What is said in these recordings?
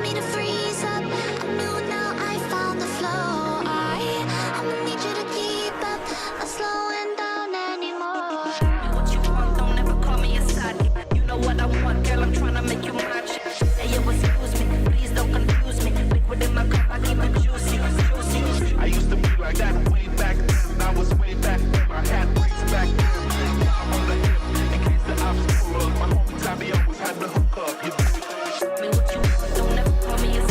me to freeze up. I knew now I found the flow. I'ma need you to keep up, not slowing down anymore. What you want, don't ever call me a side. You know what I want, girl, I'm tryna make you mine. Hey, yo, excuse me, please don't confuse me. Liquid in my cup, I keep it juicy, juicy. I used to be like that way back then. I was way back then. I had ways back then. Now I'm on the hip in case the obstacle. My homie Tommy always had the hook up. You Me what you want, don't ever call me a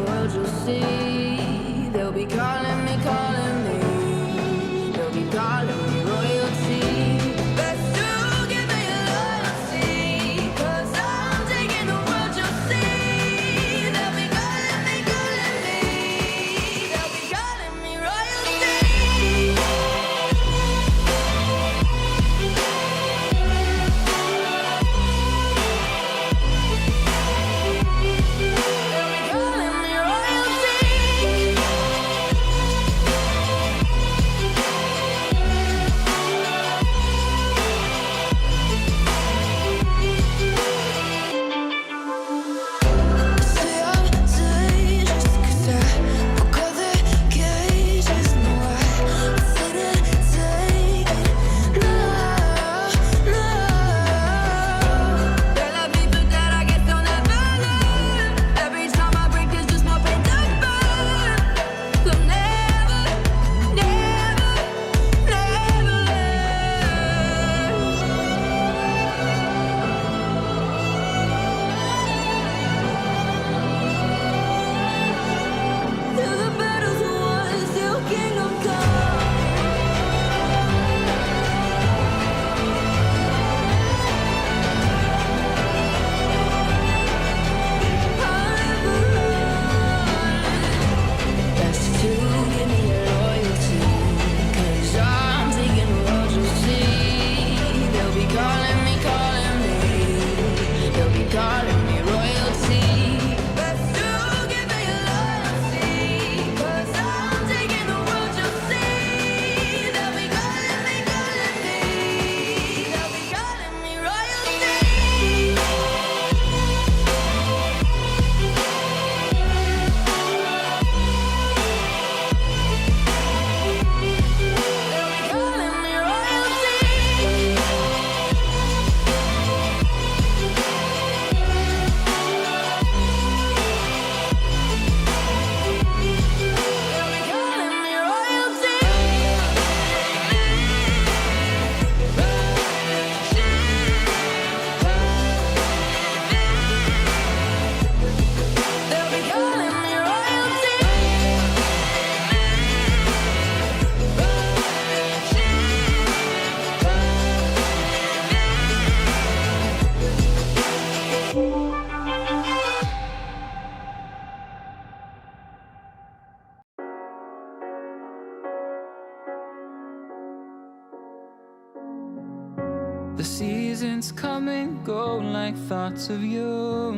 world, you'll see. They'll be calling me, calling me. They'll be calling me royalty. Best to give me loyalty, 'cause I'm taking the world, you'll see. They'll be calling me, calling me. They'll be calling me royalty. The seasons come and go like thoughts of you.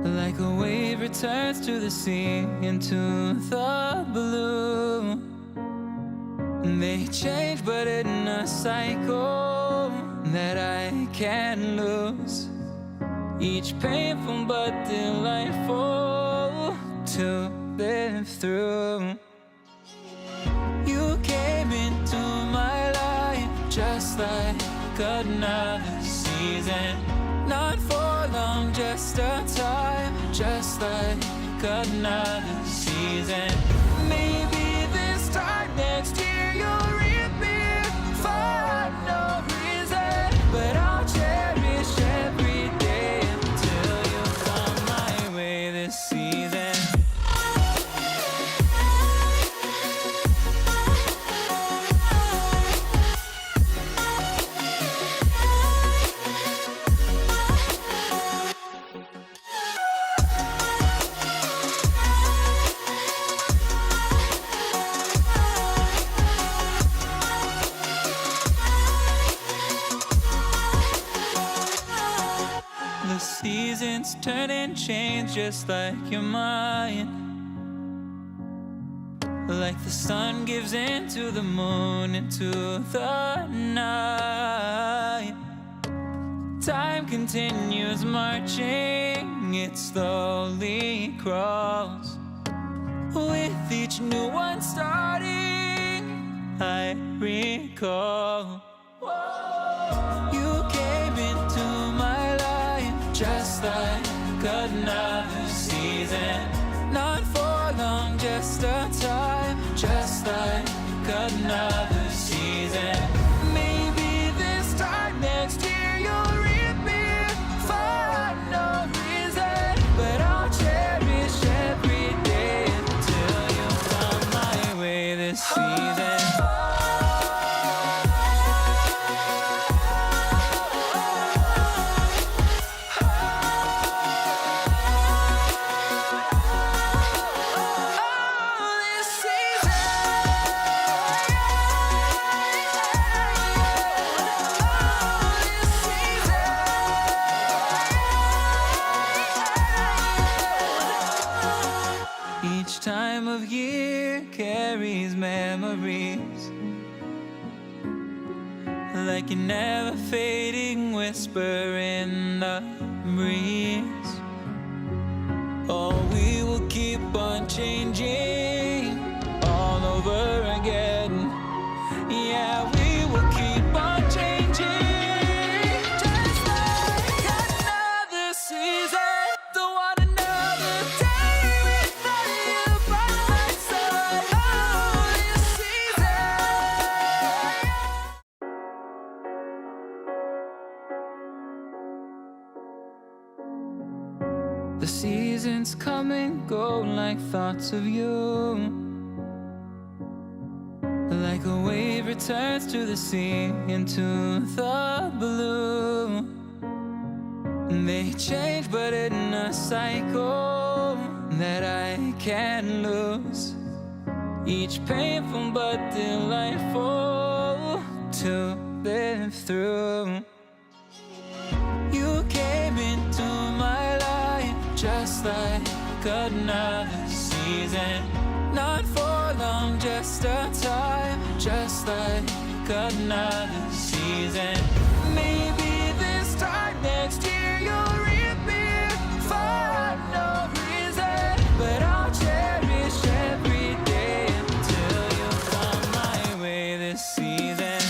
Like a wave returns to the sea into the blue. They change but in a cycle that I can't lose. Each painful but delightful to live through. You came into my life just like another season. Not for long, just a time, just like another season. Maybe this time next year you'll reappear for no reason, but I'll cherish every day until you come my way this season. The seasons turn and change just like your mind. Like the sun gives into the moon, into the night. Time continues marching, it slowly crawls. With each new one starting, I recall. You came into my life just like another season. Not for long, just a time, just like another season. Maybe this time next year you'll reappear for no reason, but I'll time of year carries memories, like a never fading whisper in the breeze. Oh, we will keep on changing all over again. Yeah, we will keep on changing, just like another season. Don't want another day without you by my side. Oh, this season. The seasons come and go like thoughts of you, like a wave returns to the sea into the blue. They change but in a cycle that I can't lose, each painful but delightful to live through. You came into my life just like another season, not for long, just a time, just like another season. Maybe this time next year you'll reappear for no reason, but I'll cherish every day until you come my way this season.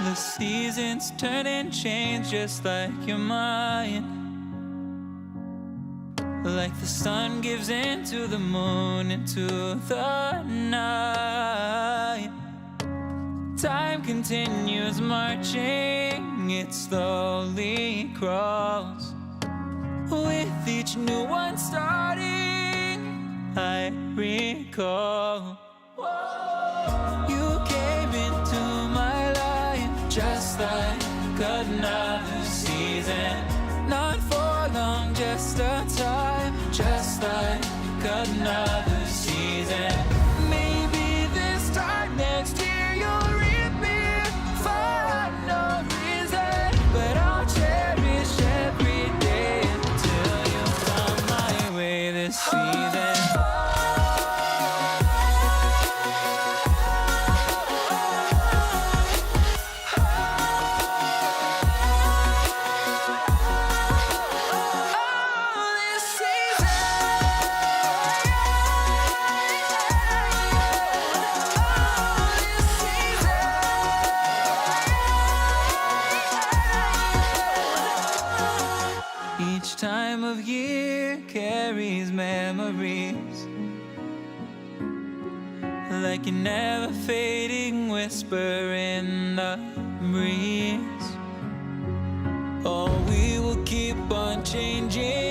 The seasons turn and change just like your mind, like the sun gives into the moon, into the night. Time continues marching, it slowly crawls. With each new one starting, I recall you came into my life just like another season, not for long, just a time, just like another season. Maybe this time next year you'll reappear for no reason, but I'll cherish every day until you come my way this season. Each time of year carries memories, like a never fading whisper in the breeze. Oh, we will keep on changing